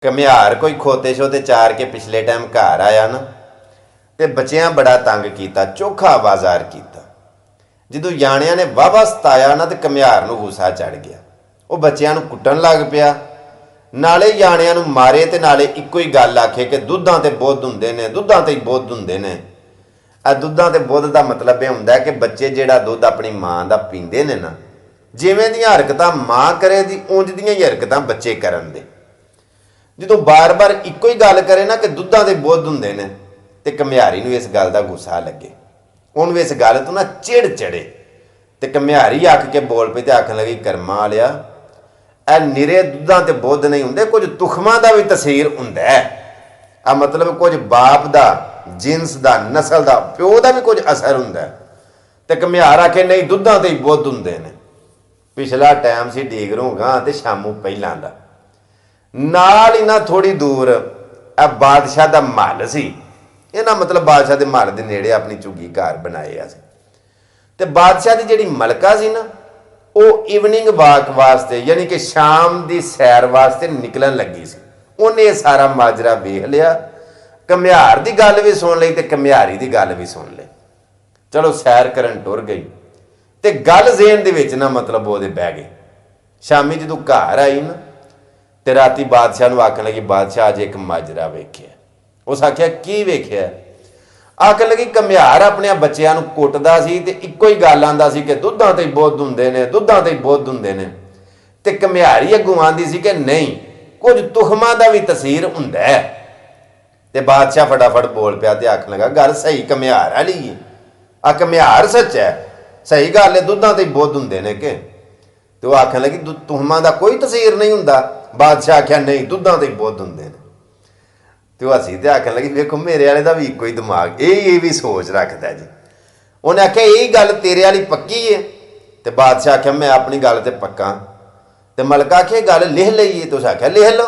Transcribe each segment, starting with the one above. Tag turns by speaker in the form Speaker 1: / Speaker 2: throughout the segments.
Speaker 1: ਘੁਮਿਆਰ ਕੋਈ ਖੋਤੇ ਛੋਤੇ ਚਾਰ ਕੇ ਪਿਛਲੇ ਟਾਈਮ ਘਰ ਆਇਆ ਨਾ ਤੇ ਬੱਚਿਆਂ ਬੜਾ ਤੰਗ ਕੀਤਾ, ਚੋਖਾ ਬਾਜ਼ਾਰ ਕੀਤਾ। ਜਦੋਂ ਜਾਣਿਆਂ ਨੇ ਵਾਹਵਾ ਸਤਾਇਆ ਨਾ ਤੇ ਘੁਮਿਆਰ ਨੂੰ ਗੁੱਸਾ ਚੜ ਗਿਆ। ਉਹ ਬੱਚਿਆਂ ਨੂੰ ਕੁੱਟਣ ਲੱਗ ਪਿਆ, ਨਾਲੇ ਜਾਣਿਆਂ ਨੂੰ ਮਾਰੇ ਤੇ ਨਾਲੇ ਇੱਕੋ ਹੀ ਗੱਲ ਆਖੇ ਕਿ ਦੁੱਧਾਂ ਤੇ ਬੁੱਧ ਹੁੰਦੇ ਨੇ, ਦੁੱਧਾਂ ਤੇ ਹੀ ਬੁੱਧ ਹੁੰਦੇ ਨੇ। ਆ ਦੁੱਧਾਂ ਤੇ ਬੁੱਧ ਦਾ ਮਤਲਬ ਇਹ ਹੁੰਦਾ ਕਿ ਬੱਚੇ ਜਿਹੜਾ ਦੁੱਧ ਆਪਣੀ ਮਾਂ ਦਾ ਪੀਂਦੇ ਨੇ ਨਾ, ਜਿਵੇਂ ਦੀਆਂ ਹਰਕਤਾਂ ਮਾਂ ਕਰੇ ਦੀ ਉਂਝ ਦੀਆਂ ਹੀ ਹਰਕਤਾਂ ਬੱਚੇ ਕਰਨ ਦੇ। ਜਦੋਂ ਬਾਰ-ਬਾਰ ਇੱਕੋ ਹੀ ਗੱਲ ਕਰੇ ਨਾ ਕਿ ਦੁੱਧਾਂ ਦੇ ਬੁੱਧ ਹੁੰਦੇ ਨੇ ਤੇ ਘੁਮਿਆਰੀ ਨੂੰ ਇਸ ਗੱਲ ਦਾ ਗੁੱਸਾ ਲੱਗੇ, ਉਹਨੂੰ ਇਸ ਗੱਲ ਤੋਂ ਨਾ ਚਿੜ ਚੜੇ ਤੇ ਘੁਮਿਆਰੀ ਅੱਕ ਕੇ ਬੋਲ ਪਈ ਤੇ ਆਖਣ ਲੱਗੀ, ਕਰਮਾਂ ਵਾਲਿਆ, ਇਹ ਨਿਰੇ ਦੁੱਧਾਂ ਤੇ ਬੁੱਧ ਨਹੀਂ ਹੁੰਦੇ, ਕੁਝ ਤੁਖਮਾਂ ਦਾ ਵੀ ਤਸੀਰ ਹੁੰਦਾ ਹੈ। ਆ ਮਤਲਬ ਕੁਝ ਬਾਪ ਦਾ, ਜਿਨਸ ਦਾ, ਨਸਲ ਦਾ, ਪਿਓ ਦਾ ਵੀ ਕੁਝ ਅਸਰ ਹੁੰਦਾ। ਤੇ ਘੁਮਿਆਰ ਆਖੇ ਨਹੀਂ, ਦੁੱਧਾਂ ਤੇ ਹੀ ਬੁੱਧ ਹੁੰਦੇ ਨੇ। ਪਿਛਲਾ ਟਾਈਮ ਸੀ ਡੀਗਰੋਂ ਗਾਂ ਤੇ ਸ਼ਾਮੂ ਪਹਿਲਾਂ ਦਾ। ਨਾਲ ਹੀ ਨਾ ਥੋੜੀ ਦੂਰ ਇਹ ਬਾਦਸ਼ਾਹ ਦਾ ਮਹੱਲ ਸੀ। ਇਹਨਾਂ ਮਤਲਬ ਬਾਦਸ਼ਾਹ ਦੇ ਮਹੱਲ ਦੇ ਨੇੜੇ ਆਪਣੀ ਝੁੱਗੀ ਘਰ ਬਣਾਏ ਸੀ। ਤੇ ਬਾਦਸ਼ਾਹ ਦੀ ਜਿਹੜੀ ਮਲਕਾ ਸੀ ਨਾ, ਉਹ ਇਵਨਿੰਗ ਵਾਕ ਵਾਸਤੇ ਯਾਨੀ ਕਿ ਸ਼ਾਮ ਦੀ ਸੈਰ ਵਾਸਤੇ ਨਿਕਲਣ ਲੱਗੀ ਸੀ। ਉਹਨੇ ਇਹ ਸਾਰਾ ਮਾਜਰਾ ਵੇਖ ਲਿਆ, ਘੁਮਿਆਰ ਦੀ ਗੱਲ ਵੀ ਸੁਣ ਲਈ ਤੇ ਘੁਮਿਆਰੀ ਦੀ ਗੱਲ ਵੀ ਸੁਣ ਲਈ। ਚਲੋ ਸੈਰ ਕਰਨ ਟੁਰ ਗਈ ਤੇ ਗੱਲ ਜ਼ੇਨ ਦੇ ਵਿੱਚ ਨਾ ਮਤਲਬ ਉਹਦੇ ਬਹਿ ਗਏ। ਸ਼ਾਮੀ ਜਦੋਂ ਘਰ ਆਈ ਨਾ ਤੇ ਰਾਤੀ ਬਾਦਸ਼ਾਹ ਨੂੰ ਆਖਣ ਲੱਗੀ, ਬਾਦਸ਼ਾਹ ਅੱਜ ਇੱਕ ਮਾਜਰਾ ਵੇਖਿਆ। ਉਸ ਆਖਿਆ, ਕੀ ਵੇਖਿਆ? ਆਖਣ ਲੱਗੀ, ਘੁਮਿਆਰ ਆਪਣੇ ਬੱਚਿਆਂ ਨੂੰ ਕੁੱਟਦਾ ਸੀ ਤੇ ਇੱਕੋ ਹੀ ਗੱਲ ਆਂਦਾ ਸੀ ਕਿ ਦੁੱਧਾਂ ਤੇ ਹੀ ਬੁੱਧ ਹੁੰਦੇ ਨੇ, ਦੁੱਧਾਂ ਤੇ ਹੀ ਬੁੱਧ ਹੁੰਦੇ ਨੇ। ਤੇ ਘੁਮਿਆਰੀ ਅੱਗੋਂ ਆਂਦੀ ਸੀ ਕਿ ਨਹੀਂ, ਕੁਝ ਤੁਖਮਾਂ ਦਾ ਵੀ ਤਸੀਰ ਹੁੰਦਾ ਹੈ। ਤੇ ਬਾਦਸ਼ਾਹ ਫਟਾਫਟ ਬੋਲ ਪਿਆ ਤੇ ਆਖਣ ਲੱਗਾ, ਗੱਲ ਸਹੀ ਘੁਮਿਆਰ ਵਾਲੀ ਹੈ। ਆ ਘੁਮਿਆਰ ਸੱਚ ਹੈ, ਸਹੀ ਗੱਲ ਹੈ, ਦੁੱਧਾਂ ਤੇ ਹੀ ਬੁੱਧ ਹੁੰਦੇ ਨੇ ਕਿ। ਤੇ ਉਹ ਆਖਣ ਲੱਗੀ, ਤੁਖਮਾਂ ਦਾ ਕੋਈ ਤਸੀਰ ਨਹੀਂ ਹੁੰਦਾ। ਬਾਦਸ਼ਾਹ ਆਖਿਆ, ਨਹੀਂ, ਦੁੱਧਾਂ ਤੇ ਹੀ ਬੁੱਧ ਹੁੰਦੇ ਨੇ। ਤੇ ਉਹ ਹੱਸੀ ਤੇ ਆਖਣ ਲੱਗੀ, ਵੇਖੋ ਮੇਰੇ ਵਾਲੇ ਦਾ ਵੀ ਇੱਕੋ ਹੀ ਦਿਮਾਗ, ਇਹ ਵੀ ਸੋਚ ਰੱਖਦਾ ਜੀ। ਉਹਨੇ ਆਖਿਆ, ਇਹੀ ਗੱਲ ਤੇਰੇ ਵਾਲੀ ਪੱਕੀ ਹੈ? ਤੇ ਬਾਦਸ਼ਾਹ ਆਖਿਆ, ਮੈਂ ਆਪਣੀ ਗੱਲ ਤੇ ਪੱਕਾ। ਤੇ ਮਲਕਾ ਆਖਿਆ, ਗੱਲ ਲਿਖ ਲਈਏ? ਤੁਸੀਂ ਆਖਿਆ, ਲਿਖ ਲਓ।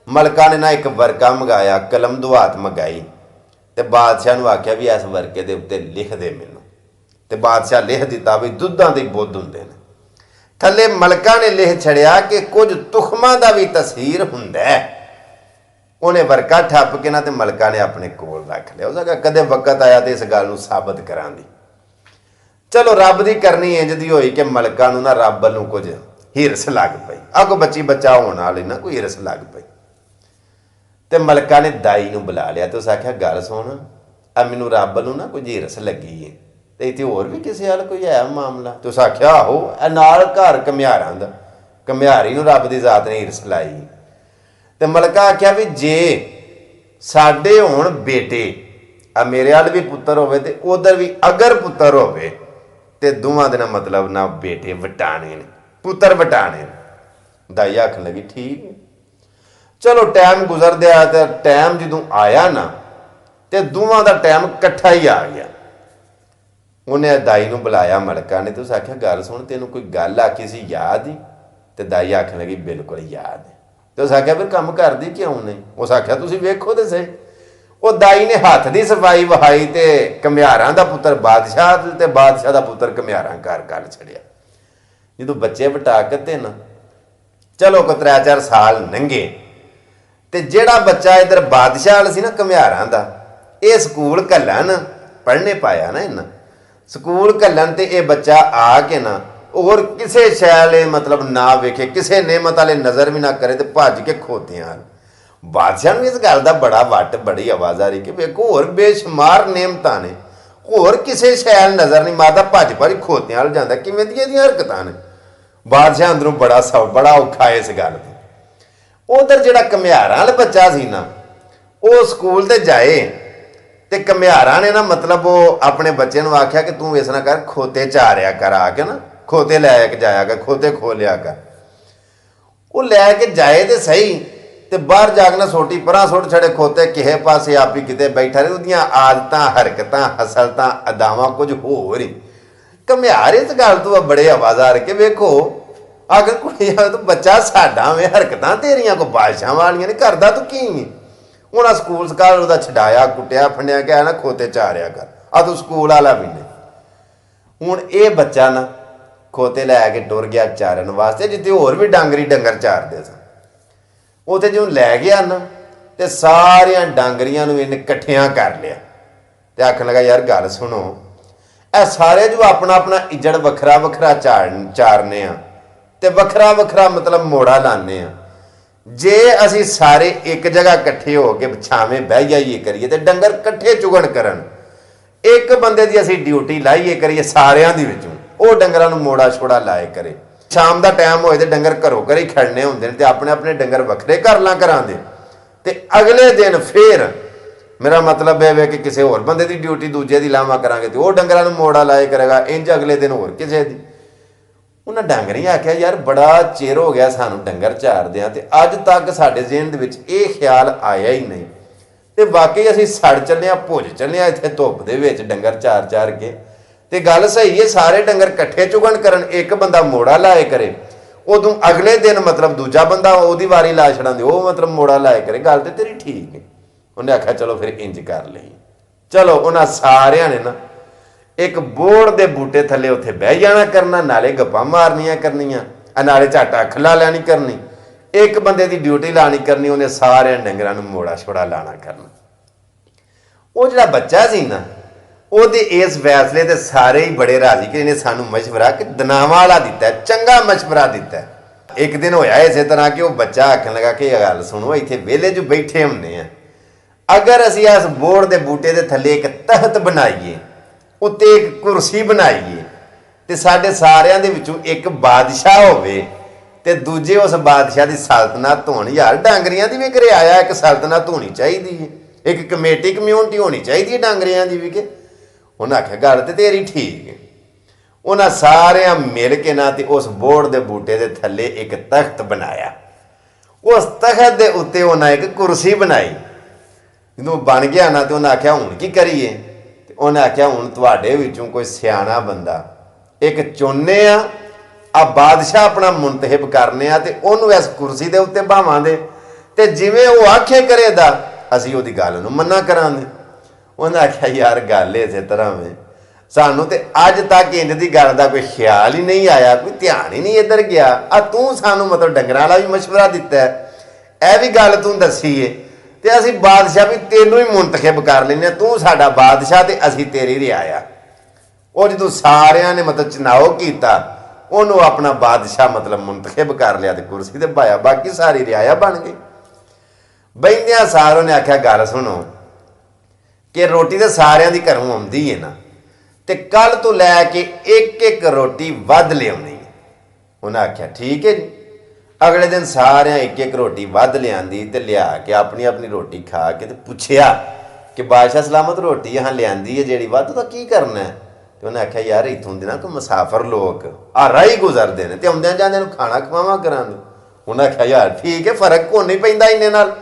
Speaker 1: ਮਲਕਾ ਨੇ ਨਾ ਇੱਕ ਵਰਕਾ ਮੰਗਾਇਆ, ਕਲਮ ਦੁਹਾਤ ਮੰਗਾਈ ਤੇ ਬਾਦਸ਼ਾਹ ਨੂੰ ਆਖਿਆ ਵੀ ਇਸ ਵਰਕੇ ਦੇ ਉੱਤੇ ਲਿਖ ਦੇ ਮੈਨੂੰ। ਤੇ ਬਾਦਸ਼ਾਹ ਲਿਖ ਦਿੱਤਾ ਵੀ ਦੁੱਧਾਂ ਦੇ ਬੁੱਧ ਹੁੰਦੇ ਨੇ। ਥੱਲੇ ਮਲਕਾ ਨੇ ਲਿਖ ਛੜਿਆ ਕਿ ਕੁਝ ਤੁਖਮਾਂ ਦਾ ਵੀ ਤਸੀਰ ਹੁੰਦਾ ਹੈ। ਉਹਨੇ ਵਰਕਾ ਠੱਪ ਕੇ ਨਾ ਤੇ ਮਲਕਾ ਨੇ ਆਪਣੇ ਕੋਲ ਰੱਖ ਲਿਆ। ਉਸ ਕਦੇ ਵਕਤ ਆਇਆ ਤੇ ਇਸ ਗੱਲ ਨੂੰ ਸਾਬਤ ਕਰਾਂ ਦੀ। ਚਲੋ ਰੱਬ ਦੀ ਕਰਨੀ ਇੰਜ ਦੀ ਹੋਈ ਕਿ ਮਲਕਾ ਨੂੰ ਨਾ ਰੱਬ ਨੂੰ ਕੁਝ ਹਿਰਸ ਲੱਗ ਪਈ। ਅੱਗੋਂ ਬੱਚੀ ਬੱਚਾ ਹੋਣ ਵਾਲੀ ਨਾ ਕੋਈ ਹਿਰਸ ਲੱਗ ਪਈ। ਤੇ ਮਲਕਾ ਨੇ ਦਾਈ ਨੂੰ ਬੁਲਾ ਲਿਆ ਤੇ ਉਸ ਆਖਿਆ, ਗੱਲ ਸੁਣ, ਆ ਮੈਨੂੰ ਰੱਬ ਨੂੰ ਨਾ ਕੁਝ ਹਿਰਸ ਲੱਗੀ ਹੈ ਤੇ ਇੱਥੇ ਹੋਰ ਵੀ ਕਿਸੇ ਹਾਲ ਕੋਈ ਹੈ ਮਾਮਲਾ? ਤੇ ਉਸ ਆਖਿਆ, ਆਹੋ, ਇਹ ਨਾਲ ਘਰ ਘੁਮਿਆਰਾਂ ਦਾ, ਘੁਮਿਆਰੀ ਨੂੰ ਰੱਬ ਦੀ ਜ਼ਾਤ ਨੇ ਹਿਰਸ ਲਾਈ। ਤੇ ਮਲਕਾ ਆਖਿਆ ਵੀ ਜੇ ਸਾਡੇ ਹੋਣ ਬੇਟੇ, ਆ ਮੇਰੇ ਵਾਲ ਵੀ ਪੁੱਤਰ ਹੋਵੇ ਤੇ ਉਧਰ ਵੀ ਅਗਰ ਪੁੱਤਰ ਹੋਵੇ ਤੇ ਦੋਵਾਂ ਦੇ ਨਾਲ ਮਤਲਬ ਨਾ ਬੇਟੇ ਵਟਾਣੇ ਨੇ, ਪੁੱਤਰ ਵਟਾਣੇ ਨੇ। ਦਾਈ ਆਖਣ ਲੱਗੀ, ਠੀਕ ਹੈ। ਚਲੋ ਟਾਈਮ ਗੁਜ਼ਰਦਿਆ ਤੇ ਟਾਈਮ ਜਦੋਂ ਆਇਆ ਨਾ ਤੇ ਦੋਵਾਂ ਦਾ ਟਾਈਮ ਇਕੱਠਾ ਹੀ ਆ ਗਿਆ। ਉਹਨੇ ਦਾਈ ਨੂੰ ਬੁਲਾਇਆ ਮਲਕਾ ਨੇ ਤੇ ਉਸ ਆਖਿਆ, ਗੱਲ ਸੁਣ, ਤੈਨੂੰ ਕੋਈ ਗੱਲ ਆਖੀ ਸੀ ਯਾਦ ਹੀ? ਤੇ ਦਾਈ ਆਖਣ ਲੱਗੀ, ਬਿਲਕੁਲ ਯਾਦ ਹੈ। ਤੇ ਉਸ ਆਖਿਆ, ਫਿਰ ਕੰਮ ਕਰਦੀ ਕਿਉਂ ਨਹੀਂ? ਉਸ ਆਖਿਆ, ਤੁਸੀਂ ਵੇਖੋ ਤੇ ਸਹੀ। ਉਹ ਦਾਈ ਨੇ ਹੱਥ ਦੀ ਸਫਾਈ ਵਹਾਈ ਤੇ ਘੁਮਿਆਰਾਂ ਦਾ ਪੁੱਤਰ ਬਾਦਸ਼ਾਹ ਤੇ ਬਾਦਸ਼ਾਹ ਦਾ ਪੁੱਤਰ ਘੁਮਿਆਰਾਂ ਘਰ ਕਰ ਛੜਿਆ। ਜਦੋਂ ਬੱਚੇ ਵਟਾ ਕੇ ਨਾ ਚਲੋ ਕੋ 3-4 ਸਾਲ ਲੰਘੇ ਤੇ ਜਿਹੜਾ ਬੱਚਾ ਇਧਰ ਬਾਦਸ਼ਾਹ ਵਾਲਾ ਸੀ ਨਾ ਘੁਮਿਆਰਾਂ ਦਾ, ਇਹ ਸਕੂਲ ਘੱਲਣ ਪੜ੍ਹਨੇ ਪਾਇਆ ਨਾ ਇਹਨਾਂ, ਸਕੂਲ ਘੱਲਣ ਤੇ ਇਹ ਬੱਚਾ ਆ ਕੇ ਨਾ ਹੋਰ ਕਿਸੇ ਸ਼ੈਲ ਮਤਲਬ ਨਾ ਵੇਖੇ, ਕਿਸੇ ਨੇਮਤ ਵਾਲੇ ਨਜ਼ਰ ਵੀ ਨਾ ਕਰੇ ਤੇ ਭੱਜ ਕੇ ਖੋਤਿਆਂ। ਬਾਦਸ਼ਾਹ ਨੂੰ ਇਸ ਗੱਲ ਦਾ ਬੜਾ ਵੱਟ, ਬੜੀ ਆਵਾਜ਼ ਆ ਰਹੀ ਕਿ ਵੇਖੋ ਹੋਰ ਬੇਸ਼ੁਮਾਰ ਨੇਮਤਾਂ ਨੇ, ਹੋਰ ਕਿਸੇ ਸ਼ੈਲ ਨਜ਼ਰ ਨਹੀਂ ਮਾਰਦਾ, ਭੱਜ ਭੱਜ ਖੋਤਿਆਂ ਵੱਲ ਜਾਂਦਾ। ਕਿਵੇਂ ਦੀਆਂ ਇਹਦੀਆਂ ਹਰਕਤਾਂ ਨੇ। ਬਾਦਸ਼ਾਹ ਅੰਦਰੋਂ ਬੜਾ ਔਖਾ ਇਸ ਗੱਲ ਤੋਂ। ਉਧਰ ਜਿਹੜਾ ਘੁਮਿਆਰਾਂ ਵਾਲਾ ਬੱਚਾ ਸੀ ਨਾ, ਉਹ ਸਕੂਲ ਤੇ ਜਾਏ ਤੇ ਘੁਮਿਆਰਾਂ ਨੇ ਨਾ ਮਤਲਬ ਉਹ ਆਪਣੇ ਬੱਚੇ ਨੂੰ ਆਖਿਆ ਕਿ ਤੂੰ ਇਸ ਨਾ ਕਰ, ਖੋਤੇ ਚਾਰਿਆ ਕਰ, ਆ ਕੇ ਨਾ ਖੋਤੇ ਲੈ ਕੇ ਜਾਇਆ ਕਰ, ਖੋਤੇ ਖੋ ਲਿਆ ਕਰ। ਉਹ ਲੈ ਕੇ ਜਾਏ ਤੇ ਸਹੀ ਤੇ ਬਾਹਰ ਜਾ ਕੇ ਨਾ ਸੋਟੀ ਪਰਾਂ ਸੁੱਟ ਛੜੇ ਖੋਤੇ, ਕਿਸੇ ਪਾਸੇ ਆਪ ਹੀ ਕਿਤੇ ਬੈਠਾ ਰਹੇ। ਉਹਦੀਆਂ ਆਦਤਾਂ, ਹਰਕਤਾਂ, ਹਸਲਤਾਂ, ਅਦਾਵਾਂ ਕੁਝ ਹੋਰ ਹੀ। ਘੁਮਿਆਰ ਇਸ ਗੱਲ ਤੋਂ ਬੜੇ ਆਵਾਜ਼ਾਰ ਕੇ ਵੇਖੋ, ਅਗਰ ਕੁੜੀ ਤੂੰ ਬੱਚਾ ਸਾਡਾ ਵੇ, ਹਰਕਤਾਂ ਤੇਰੀਆਂ ਕੋ ਬਾਦਸ਼ਾਹ ਵਾਲੀਆਂ ਨੇ, ਕਰਦਾ ਤੂੰ ਕੀ ਹੈ? ਉਹਨਾਂ ਸਕੂਲ ਸਕਾਲ ਉਹਦਾ ਛਡਾਇਆ, ਕੁੱਟਿਆ, ਫੰਡਿਆ, ਕਿਹਾ ਨਾ ਖੋਤੇ ਚਾਰਿਆ ਕਰ, ਆ ਤੂੰ ਸਕੂਲ ਵਾਲਾ ਵੀ ਨਹੀਂ। ਹੁਣ ਇਹ ਬੱਚਾ ਨਾ ਖੋਤੇ ਲੈ ਕੇ ਟੁਰ ਗਿਆ ਚਾਰਨ ਵਾਸਤੇ ਜਿੱਥੇ ਹੋਰ ਵੀ ਡਾਂਗਰੀ ਡੰਗਰ ਚਾਰਦੇ ਸਨ। ਉੱਥੇ ਜਦੋਂ ਲੈ ਗਿਆ ਨਾ ਤੇ ਸਾਰਿਆਂ ਡਾਂਗਰੀਆਂ ਨੂੰ ਇਹਨੇ ਇਕੱਠਿਆਂ ਕਰ ਲਿਆ ਤੇ ਆਖਣ ਲੱਗਾ ਯਾਰ ਗੱਲ ਸੁਣੋ, ਇਹ ਸਾਰੇ ਜੋ ਆਪਣਾ ਆਪਣਾ ਇੱਜੜ ਵੱਖਰਾ ਵੱਖਰਾ ਚਾਰਨੇ ਆ ਤੇ ਵੱਖਰਾ ਵੱਖਰਾ ਮਤਲਬ ਮੋੜਾ ਲਾਣੇ ਆ। ਜੇ ਅਸੀਂ ਸਾਰੇ ਇੱਕ ਜਗ੍ਹਾ ਇਕੱਠੇ ਹੋ ਕੇ ਛਾਵੇਂ ਬਹਿ ਜਾਈਏ ਕਰੀਏ ਤੇ ਡੰਗਰ ਇਕੱਠੇ ਚੁਗਣ ਕਰਨ, ਇੱਕ ਬੰਦੇ ਦੀ ਅਸੀਂ ਡਿਊਟੀ ਲਾਈਏ ਕਰੀਏ ਸਾਰਿਆਂ ਦੇ ਵਿੱਚੋਂ, ਉਹ ਡੰਗਰਾਂ ਨੂੰ ਮੋੜਾ ਛੋੜਾ ਲਾਏ ਕਰੇ। ਸ਼ਾਮ ਦਾ ਟਾਈਮ ਹੋਏ ਤੇ ਡੰਗਰ ਘਰੋਂ ਘਰੇ ਖੜਨੇ ਹੁੰਦੇ ਨੇ ਤੇ ਆਪਣੇ ਆਪਣੇ ਡੰਗਰ ਵੱਖਰੇ ਕਰ ਲਾਂ ਕਰਾਂਦੇ ਤੇ ਅਗਲੇ ਦਿਨ ਫੇਰ ਮੇਰਾ ਮਤਲਬ ਇਹ ਵੇ ਕਿ ਕਿਸੇ ਹੋਰ ਬੰਦੇ ਦੀ ਡਿਊਟੀ ਦੂਜੇ ਦੀ ਲਾਵਾਂ ਕਰਾਂਗੇ ਤੇ ਉਹ ਡੰਗਰਾਂ ਨੂੰ ਮੋੜਾ ਲਾਏ ਕਰੇਗਾ, ਇੰਜ ਅਗਲੇ ਦਿਨ ਹੋਰ ਕਿਸੇ ਦੀ। ਉਹਨਾਂ ਡਾਂਗਰੀਆਂ ਆਖਿਆ ਯਾਰ ਬੜਾ ਚਿਰ ਹੋ ਗਿਆ ਸਾਨੂੰ ਡੰਗਰ ਚਾਰਦਿਆਂ ਤੇ ਅੱਜ ਤੱਕ ਸਾਡੇ ਜ਼ਿਹਨ ਦੇ ਵਿੱਚ ਇਹ ਖਿਆਲ ਆਇਆ ਹੀ ਨਹੀਂ ਤੇ ਵਾਕਈ ਅਸੀਂ ਸੜ ਚੱਲੇ ਆ, ਭੁੱਜ ਚੱਲੇ ਆ ਇੱਥੇ ਧੁੱਪ ਦੇ ਵਿੱਚ ਡੰਗਰ ਚਾਰ ਕੇ। ਤੇ ਗੱਲ ਸਹੀ ਹੈ, ਸਾਰੇ ਡੰਗਰ ਇਕੱਠੇ ਚੁਗਣ ਕਰਨ, ਇੱਕ ਬੰਦਾ ਮੋੜਾ ਲਾਏ ਕਰੇ, ਉਦੋਂ ਅਗਲੇ ਦਿਨ ਮਤਲਬ ਦੂਜਾ ਬੰਦਾ ਉਹਦੀ ਵਾਰੀ ਲਾ ਛੜਾਂਦੇ, ਉਹ ਮਤਲਬ ਮੋੜਾ ਲਾਏ ਕਰੇ। ਗੱਲ ਤੇ ਤੇਰੀ ਠੀਕ ਹੈ। ਉਹਨੇ ਆਖਿਆ ਚਲੋ ਫਿਰ ਇੰਜ ਕਰ ਲਈ। ਚਲੋ ਉਹਨਾਂ ਸਾਰਿਆਂ ਨੇ ਨਾ ਇੱਕ ਬੋੜ ਦੇ ਬੂਟੇ ਥੱਲੇ ਉੱਥੇ ਬਹਿ ਜਾਣਾ ਕਰਨਾ, ਨਾਲੇ ਗੱਪਾਂ ਮਾਰਨੀਆਂ ਕਰਨੀਆਂ, ਨਾਲੇ ਝੱਟ ਅੱਖ ਲਾ ਲੈਣੀ ਕਰਨੀ, ਇੱਕ ਬੰਦੇ ਦੀ ਡਿਊਟੀ ਲਾਣੀ ਕਰਨੀ, ਉਹਨੇ ਸਾਰਿਆਂ ਡੰਗਰਾਂ ਨੂੰ ਮੋੜਾ ਛੋੜਾ ਲਾਣਾ ਕਰਨਾ। ਉਹ ਜਿਹੜਾ ਬੱਚਾ ਸੀ ਨਾ ਉਹਦੇ ਇਸ ਫੈਸਲੇ ਤੇ ਸਾਰੇ ਹੀ ਬੜੇ ਰਾਜ਼ੀ ਕਿ ਇਹਨੇ ਸਾਨੂੰ ਮਸ਼ਵਰਾ ਕਿ ਦਨਾਵਾਂ ਵਾਲਾ ਦਿੱਤਾ, ਚੰਗਾ ਮਸ਼ਵਰਾ ਦਿੱਤਾ। ਇੱਕ ਦਿਨ ਹੋਇਆ ਇਸੇ ਤਰ੍ਹਾਂ ਕਿ ਉਹ ਬੱਚਾ ਆਖਣ ਲੱਗਾ ਕਿ ਇਹ ਗੱਲ ਸੁਣੋ, ਇੱਥੇ ਵਿਹਲੇ 'ਚ ਬੈਠੇ ਹੁੰਦੇ ਆ, ਅਗਰ ਅਸੀਂ ਇਸ ਬੋੜ ਦੇ ਬੂਟੇ ਦੇ ਥੱਲੇ ਇੱਕ ਤਖਤ ਬਣਾਈਏ, ਉੱਤੇ ਇੱਕ ਕੁਰਸੀ ਬਣਾਈਏ ਤੇ ਸਾਡੇ ਸਾਰਿਆਂ ਦੇ ਵਿੱਚੋਂ ਇੱਕ ਬਾਦਸ਼ਾਹ ਹੋਵੇ ਤੇ ਦੂਜੇ ਉਸ ਬਾਦਸ਼ਾਹ ਦੀ ਸਲਤਨਤ ਹੋਣ। ਯਾਰ ਡਾਂਗਰੀਆਂ ਦੀ ਵੀ ਘਰੇ ਆਇਆ ਇੱਕ ਸਲਤਨਤ ਹੋਣੀ ਚਾਹੀਦੀ ਹੈ, ਇੱਕ ਕਮੇਟੀ ਕਮਿਊਨਿਟੀ ਹੋਣੀ ਚਾਹੀਦੀ ਹੈ ਡਾਂਗਰੀਆਂ ਦੀ ਵੀ। ਕਿ ਉਹਨਾਂ ਆਖਿਆ ਗੱਲ ਤੇ ਤੇਰੀ ਠੀਕ ਹੈ। ਉਹਨਾਂ ਸਾਰਿਆਂ ਮਿਲ ਕੇ ਨਾ ਤੇ ਉਸ ਬੋੜ ਦੇ ਬੂਟੇ ਦੇ ਥੱਲੇ ਇੱਕ ਤਖਤ ਬਣਾਇਆ। ਉਸ ਤਖਤ ਦੇ ਉੱਤੇ ਉਹਨਾਂ ਇੱਕ ਕੁਰਸੀ ਬਣਾਈ। ਜਦੋਂ ਬਣ ਗਿਆ ਨਾ ਤੇ ਉਹਨਾਂ ਆਖਿਆ ਹੁਣ ਕੀ ਕਰੀਏ? ਤੇ ਉਹਨੇ ਆਖਿਆ ਹੁਣ ਤੁਹਾਡੇ ਵਿੱਚੋਂ ਕੋਈ ਸਿਆਣਾ ਬੰਦਾ ਇੱਕ ਚੁਣਨੇ ਆ ਬਾਦਸ਼ਾਹ ਆਪਣਾ ਮੁੰਤਖਬ ਕਰਨੇ ਆ ਤੇ ਉਹਨੂੰ ਇਸ ਕੁਰਸੀ ਦੇ ਉੱਤੇ ਭਾਵਾਂਗੇ ਤੇ ਜਿਵੇਂ ਉਹ ਆਖੇ ਕਰੇਦਾ ਅਸੀਂ ਉਹਦੀ ਗੱਲ ਨੂੰ ਮੰਨਾ ਕਰਾਂਗੇ। ਉਹਨੇ ਆਖਿਆ ਯਾਰ ਗੱਲ ਇਸੇ ਤਰ੍ਹਾਂ ਵੇ, ਸਾਨੂੰ ਤੇ ਅੱਜ ਤੱਕ ਇੰਜ ਦੀ ਗੱਲ ਦਾ ਕੋਈ ਖਿਆਲ ਹੀ ਨਹੀਂ ਆਇਆ, ਕੋਈ ਧਿਆਨ ਹੀ ਨਹੀਂ ਇੱਧਰ ਗਿਆ। ਆ ਤੂੰ ਸਾਨੂੰ ਮਤਲਬ ਡੰਗਰਾਂ ਵਾਲਾ ਵੀ ਮਸ਼ਵਰਾ ਦਿੱਤਾ, ਇਹ ਵੀ ਗੱਲ ਤੂੰ ਦੱਸੀ ਏ ਤੇ ਅਸੀਂ ਬਾਦਸ਼ਾਹ ਵੀ ਤੈਨੂੰ ਹੀ ਮੁੰਤਖਬ ਕਰ ਲੈਂਦੇ, ਤੂੰ ਸਾਡਾ ਬਾਦਸ਼ਾਹ ਤੇ ਅਸੀਂ ਤੇਰੀ ਰਿਆਇਆ। ਉਹ ਜਦੋਂ ਸਾਰਿਆਂ ਨੇ ਮਤਲਬ ਚੁਣਾਵ ਕੀਤਾ ਉਹਨੂੰ ਆਪਣਾ ਬਾਦਸ਼ਾਹ ਮਤਲਬ ਮੁੰਤਖਬ ਕਰ ਲਿਆ ਤੇ ਕੁਰਸੀ ਤੇ ਪਾਇਆ, ਬਾਕੀ ਸਾਰੀ ਰਿਆਇਆ ਬਣ ਗਈ। ਬਹਿੰਦਿਆਂ ਸਾਰਿਆਂ ਨੇ ਆਖਿਆ ਗੱਲ ਸੁਣੋ ਕਿ ਰੋਟੀ ਤੇ ਸਾਰਿਆਂ ਦੀ ਘਰੋਂ ਆਉਂਦੀ ਹੈ ਨਾ ਤੇ ਕੱਲ ਤੋਂ ਲੈ ਕੇ ਇੱਕ ਇੱਕ ਰੋਟੀ ਵੱਧ ਲਿਆਉਣੀ ਹੈ। ਉਹਨਾਂ ਆਖਿਆ ਠੀਕ ਹੈ ਜੀ। ਅਗਲੇ ਦਿਨ ਸਾਰਿਆਂ ਇੱਕ ਇੱਕ ਰੋਟੀ ਵੱਧ ਲਿਆਂਦੀ ਤੇ ਲਿਆ ਕੇ ਆਪਣੀ ਆਪਣੀ ਰੋਟੀ ਖਾ ਕੇ ਤੇ ਪੁੱਛਿਆ ਕਿ ਬਾਦਸ਼ਾਹ ਸਲਾਮਤ ਰੋਟੀ यहाँ ਲਿਆਂਦੀ ਹੈ ਜਿਹੜੀ ਵੱਧ ਤਾਂ ਕੀ ਕਰਨਾ ਹੈ? ਤੇ ਉਹਨੇ ਆਖਿਆ ਯਾਰ ਇੱਥੋਂ ਦੇ ਨਾ ਕੋਈ ਮੁਸਾਫਰ ਲੋਕ ਆ ਰਾਹੀ ਗੁਜ਼ਰਦੇ ਨੇ ਤੇ ਆਉਂਦਿਆਂ ਜਾਂਦਿਆਂ ਨੂੰ ਖਾਣਾ ਖਵਾਵਾਂ ਕਰਾਂਗੇ। ਉਹਨੇ ਆਖਿਆ ਯਾਰ ਠੀਕ ਹੈ, ਫਰਕ ਕੋਈ ਨਹੀਂ ਪੈਂਦਾ ਇੰਨੇ ਨਾਲ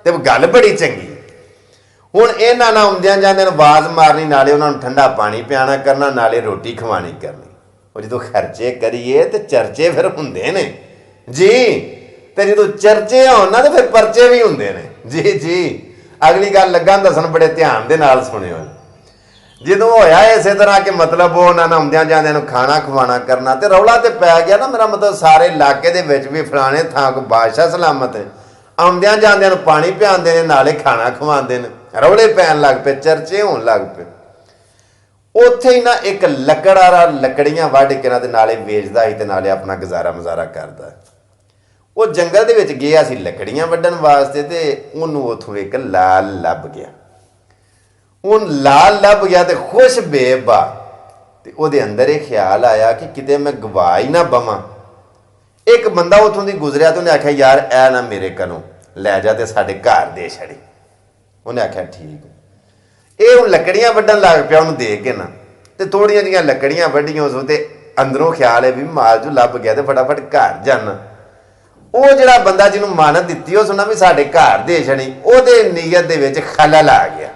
Speaker 1: ਤੇ ਗੱਲ ਬੜੀ ਚੰਗੀ। ਹੁਣ ਇਹਨਾਂ ਨਾਲ ਆਉਂਦਿਆਂ ਜਾਂਦਿਆਂ ਨੂੰ ਆਵਾਜ਼ ਮਾਰਨੀ, ਨਾਲੇ ਉਹਨਾਂ ਨੂੰ ਠੰਡਾ ਪਾਣੀ ਪਿਆਣਾ ਕਰਨਾ, ਨਾਲੇ ਰੋਟੀ ਖਵਾਣੀ ਕਰਨੀ। ਉਹ ਜਦੋਂ ਖਰਚੇ ਕਰੀਏ ਤੇ ਚਰਚੇ ਫਿਰ ਹੁੰਦੇ ਨੇ ਜੀ, ਤੇ ਜਦੋਂ ਚਰਚੇ ਹੋਣ ਨਾ ਤੇ ਫਿਰ ਪਰਚੇ ਵੀ ਹੁੰਦੇ ਨੇ ਜੀ ਜੀ। ਅਗਲੀ ਗੱਲ ਲੱਗਾ ਦੱਸਣ, ਬੜੇ ਧਿਆਨ ਦੇ ਨਾਲ ਸੁਣਿਓ। ਜਦੋਂ ਹੋਇਆ ਇਸੇ ਤਰ੍ਹਾਂ ਕਿ ਮਤਲਬ ਉਹ ਉਹਨਾਂ ਨਾਲ ਆਉਂਦਿਆਂ ਜਾਂਦਿਆਂ ਨੂੰ ਖਾਣਾ ਖਵਾਣਾ ਕਰਨਾ ਤੇ ਰੌਲਾ ਤੇ ਪੈ ਗਿਆ ਨਾ, ਮੇਰਾ ਮਤਲਬ ਸਾਰੇ ਇਲਾਕੇ ਦੇ ਵਿੱਚ ਵੀ ਫਲਾਣੇ ਥਾਂ ਕੋ ਬਾਦਸ਼ਾਹ ਸਲਾਮਤ ਹੈ, ਆਉਂਦਿਆਂ ਜਾਂਦਿਆਂ ਨੂੰ ਪਾਣੀ ਪਿਆਉਂਦੇ ਨੇ ਨਾਲੇ ਖਾਣਾ ਖਵਾਉਂਦੇ ਨੇ, ਰੌਲੇ ਪੈਣ ਲੱਗ ਪਏ, ਚਰਚੇ ਹੋਣ ਲੱਗ ਪਏ। ਉੱਥੇ ਹੀ ਨਾ ਇੱਕ ਲੱਕੜਾਰਾ ਲੱਕੜੀਆਂ ਵੱਢ ਕੇ ਨਾ ਤੇ ਨਾਲੇ ਵੇਚਦਾ ਸੀ ਤੇ ਨਾਲੇ ਆਪਣਾ ਗੁਜ਼ਾਰਾ ਮਜ਼ਾਰਾ ਕਰਦਾ। ਉਹ ਜੰਗਲ ਦੇ ਵਿੱਚ ਗਿਆ ਸੀ ਲੱਕੜੀਆਂ ਵੱਢਣ ਵਾਸਤੇ ਤੇ ਉਹਨੂੰ ਉੱਥੋਂ ਇੱਕ ਲਾਲ ਲੱਭ ਗਿਆ। ਉਹ ਲਾਲ ਲੱਭ ਗਿਆ ਤੇ ਖੁਸ਼ ਬੇਬਾ, ਤੇ ਉਹਦੇ ਅੰਦਰ ਇਹ ਖਿਆਲ ਆਇਆ ਕਿ ਕਿਤੇ ਮੈਂ ਗਵਾ ਹੀ ਨਾ ਬਵਾਂ। ਇੱਕ ਬੰਦਾ ਉੱਥੋਂ ਦੀ ਗੁਜ਼ਰਿਆ ਤੇ ਉਹਨੇ ਆਖਿਆ ਯਾਰ ਐ ਨਾ ਮੇਰੇ ਕੋਲੋਂ ਲੈ ਜਾ ਤੇ ਸਾਡੇ ਘਰ ਦੇ ਛੜੀ। ਉਹਨੇ ਆਖਿਆ ਠੀਕ। ਇਹ ਹੁਣ ਲੱਕੜੀਆਂ ਵੱਢਣ ਲੱਗ ਪਿਆ ਉਹਨੂੰ ਦੇਖ ਕੇ ਨਾ, ਤੇ ਥੋੜੀਆਂ ਜਿਹੀਆਂ ਲੱਕੜੀਆਂ ਵੱਢੀਆਂ ਉਸ ਤੇ ਅੰਦਰੋਂ ਖਿਆਲ ਹੈ ਵੀ ਮਾਲ ਜੋ ਲੱਭ ਗਿਆ ਤੇ ਫਟਾਫਟ ਘਰ ਜਾਣਾ। ਉਹ ਜਿਹੜਾ ਬੰਦਾ ਜਿਹਨੂੰ ਮਾਨਤ ਦਿੱਤੀ ਉਹ ਸੁਣਾ ਵੀ ਸਾਡੇ ਘਰ ਦੇ ਛੜੀ, ਉਹਦੇ ਨੀਅਤ ਦੇ ਵਿੱਚ ਖਲਲ ਆ ਗਿਆ।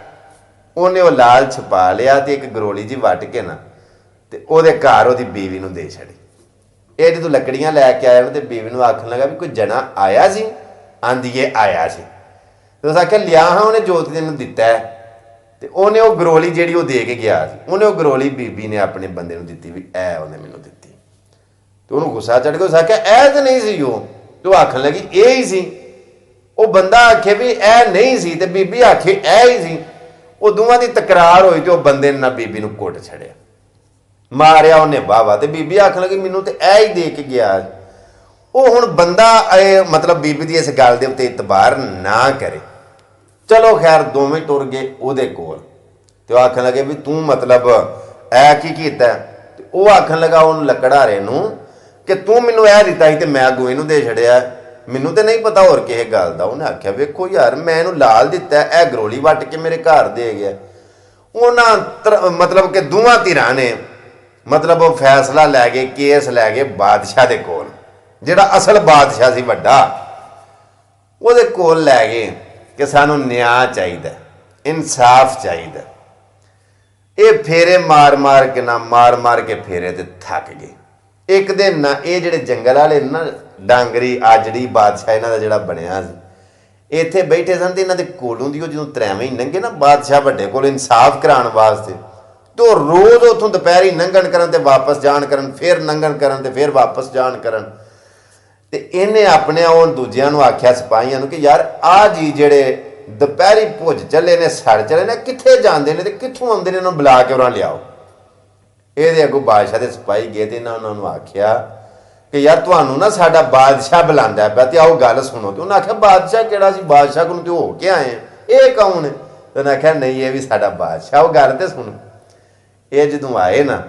Speaker 1: ਉਹਨੇ ਉਹ ਲਾਲ ਛਪਾ ਲਿਆ ਤੇ ਇੱਕ ਗਰੋਲੀ ਜੀ ਵੱਟ ਕੇ ਨਾ ਤੇ ਉਹਦੇ ਘਰ ਉਹਦੀ ਬੀਵੀ ਨੂੰ ਦੇ ਛੜੀ। ਇਹ ਜਦੋਂ ਲੱਕੜੀਆਂ ਲੈ ਕੇ ਆਇਆ ਤੇ ਬੀਵੀ ਨੂੰ ਆਖਣ ਲੱਗਾ ਵੀ ਕੋਈ ਜਣਾ ਆਇਆ ਸੀ? ਆਂਦੀ ਇਹ ਆਇਆ ਸੀ। ਤੇ ਉਸ ਆਖਿਆ ਲਿਆ ਹਾਂ ਉਹਨੇ ਜੋਤ ਨੂੰ ਦਿੱਤਾ ਹੈ। ਤੇ ਉਹਨੇ ਉਹ ਗਰੋਲੀ ਜਿਹੜੀ ਉਹ ਦੇ ਕੇ ਗਿਆ ਸੀ, ਉਹਨੇ ਉਹ ਗਰੋਲੀ ਬੀਬੀ ਨੇ ਆਪਣੇ ਬੰਦੇ ਨੂੰ ਦਿੱਤੀ ਵੀ ਐ ਉਹਨੇ ਮੈਨੂੰ ਦਿੱਤੀ। ਤੇ ਉਹਨੂੰ ਗੁੱਸਾ ਚੜ ਗਿਆ। ਉਸ ਆਖਿਆ ਇਹ ਤਾਂ ਨਹੀਂ ਸੀ ਉਹ। ਤੇ ਉਹ ਆਖਣ ਲੱਗੀ ਇਹ ਹੀ ਸੀ। ਉਹ ਬੰਦਾ ਆਖੇ ਵੀ ਇਹ ਨਹੀਂ ਸੀ ਤੇ ਬੀਬੀ ਆਖੇ ਇਹ ਹੀ ਸੀ। ਉਹ ਦੋਵਾਂ ਦੀ ਤਕਰਾਰ ਹੋਈ ਤੇ ਉਹ ਬੰਦੇ ਨੇ ਨਾ ਬੀਬੀ ਨੂੰ ਕੁੱਟ ਛੜਿਆ, ਮਾਰਿਆ ਉਹਨੇ ਵਾਹਵਾ। ਤੇ ਬੀਬੀ ਆਖਣ ਲੱਗੀ ਮੈਨੂੰ ਤੇ ਇਹ ਹੀ ਦੇ ਕੇ ਗਿਆ। ਉਹ ਹੁਣ ਬੰਦਾ ਮਤਲਬ ਬੀਬੀ ਦੀ ਇਸ ਗੱਲ ਦੇ ਉੱਤੇ ਇਤਬਾਰ ਨਾ ਕਰੇ। ਚਲੋ ਖੈਰ ਦੋਵੇਂ ਟੁਰ ਗਏ ਉਹਦੇ ਕੋਲ ਤੇ ਉਹ ਆਖਣ ਲੱਗੇ ਵੀ ਤੂੰ ਮਤਲਬ ਐ ਕੀ ਕੀਤਾ। ਤੇ ਉਹ ਆਖਣ ਲੱਗਾ ਉਹਨੂੰ ਲੱਕੜਹਾਰੇ ਨੂੰ ਕਿ ਤੂੰ ਮੈਨੂੰ ਇਹ ਦਿੱਤਾ ਸੀ ਤੇ ਮੈਂ ਅੱਗੋਂ ਇਹਨੂੰ ਦੇ ਛੜਿਆ, ਮੈਨੂੰ ਤੇ ਨਹੀਂ ਪਤਾ ਹੋਰ ਕਿਸੇ ਗੱਲ ਦਾ। ਉਹਨੇ ਆਖਿਆ ਵੇਖੋ ਯਾਰ ਮੈਂ ਇਹਨੂੰ ਲਾਲ ਦਿੱਤਾ, ਇਹ ਗਰੋਲੀ ਵੱਟ ਕੇ ਮੇਰੇ ਘਰ ਦੇ ਗਿਆ। ਉਹਨਾਂ ਮਤਲਬ ਕਿ ਦੋਵਾਂ ਧਿਰਾਂ ਨੇ ਮਤਲਬ ਉਹ ਫੈਸਲਾ ਲੈ ਗਏ, ਕੇਸ ਲੈ ਗਏ ਬਾਦਸ਼ਾਹ ਦੇ ਕੋਲ, ਜਿਹੜਾ ਅਸਲ ਬਾਦਸ਼ਾਹ ਸੀ ਵੱਡਾ, ਉਹਦੇ ਕੋਲ ਲੈ ਗਏ ਕਿ ਸਾਨੂੰ ਨਿਆਂ ਚਾਹੀਦਾ, ਇਨਸਾਫ ਚਾਹੀਦਾ। ਇਹ ਫੇਰੇ ਮਾਰ ਮਾਰ ਕੇ ਫੇਰੇ ਤੇ ਥੱਕ ਗਏ। ਇੱਕ ਦਿਨ ਨਾ ਇਹ ਜਿਹੜੇ ਜੰਗਲ ਵਾਲੇ ਨਾ ਡਾਂਗਰੀ ਆਜੜੀ ਬਾਦਸ਼ਾਹ ਇਹਨਾਂ ਦਾ ਜਿਹੜਾ ਬਣਿਆ ਸੀ, ਇੱਥੇ ਬੈਠੇ ਸਨ ਤੇ ਇਹਨਾਂ ਦੇ ਕੋਲੋਂ ਦੀ ਉਹ ਜਦੋਂ ਤਰੈਵੇਂ ਹੀ ਲੰਘੇ ਨਾ ਬਾਦਸ਼ਾਹ ਵੱਡੇ ਕੋਲ ਇਨਸਾਫ ਕਰਾਉਣ ਵਾਸਤੇ, ਤੇ ਉਹ ਰੋਜ਼ ਉੱਥੋਂ ਦੁਪਹਿਰੀ ਲੰਘਣ ਕਰਨ ਤੇ ਵਾਪਸ ਜਾਣ ਕਰਨ, ਫਿਰ ਲੰਘਣ ਕਰਨ ਤੇ ਫਿਰ ਵਾਪਸ ਜਾਣ ਕਰਨ। ਤੇ ਇਹਨੇ ਆਪਣੇ ਉਹ ਦੂਜਿਆਂ ਨੂੰ ਆਖਿਆ ਸਿਪਾਹੀਆਂ ਨੂੰ ਕਿ ਯਾਰ ਆਹ ਜੀ ਜਿਹੜੇ ਦੁਪਹਿਰੀ ਭੁੱਜ ਚੱਲੇ ਨੇ, ਸੜ ਚੱਲੇ ਨੇ, ਕਿੱਥੇ ਜਾਂਦੇ ਨੇ ਤੇ ਕਿੱਥੋਂ ਆਉਂਦੇ ਨੇ, ਇਹਨਾਂ ਨੂੰ ਬੁਲਾ ਕੇ ਉਹਨਾਂ ਲਿਆਓ। ਇਹਦੇ ਅੱਗੋਂ ਬਾਦਸ਼ਾਹ ਦੇ ਸਿਪਾਹੀ ਗਏ ਤੇ ਉਹਨਾਂ ਨੂੰ ਆਖਿਆ ਕਿ ਯਾਰ ਤੁਹਾਨੂੰ ਨਾ ਸਾਡਾ ਬਾਦਸ਼ਾਹ ਬੁਲਾਉਂਦਾ ਪਿਆ ਤੇ ਆਓ ਗੱਲ ਸੁਣੋ। ਤੇ ਉਹਨਾਂ ਆਖਿਆ ਬਾਦਸ਼ਾਹ ਕਿਹੜਾ ਸੀ, ਬਾਦਸ਼ਾਹ ਕੋਲ ਤੇ ਹੋ ਕੇ ਆਏ ਆ, ਇਹ ਕੌਣ ਹੈ। ਤੇ ਉਹਨੇ ਆਖਿਆ ਨਹੀਂ ਇਹ ਵੀ ਸਾਡਾ ਬਾਦਸ਼ਾਹ। ਉਹ ਗੱਲ ਤੇ ਸੁਣ। ਇਹ ਜਦੋਂ ਆਏ ਨਾ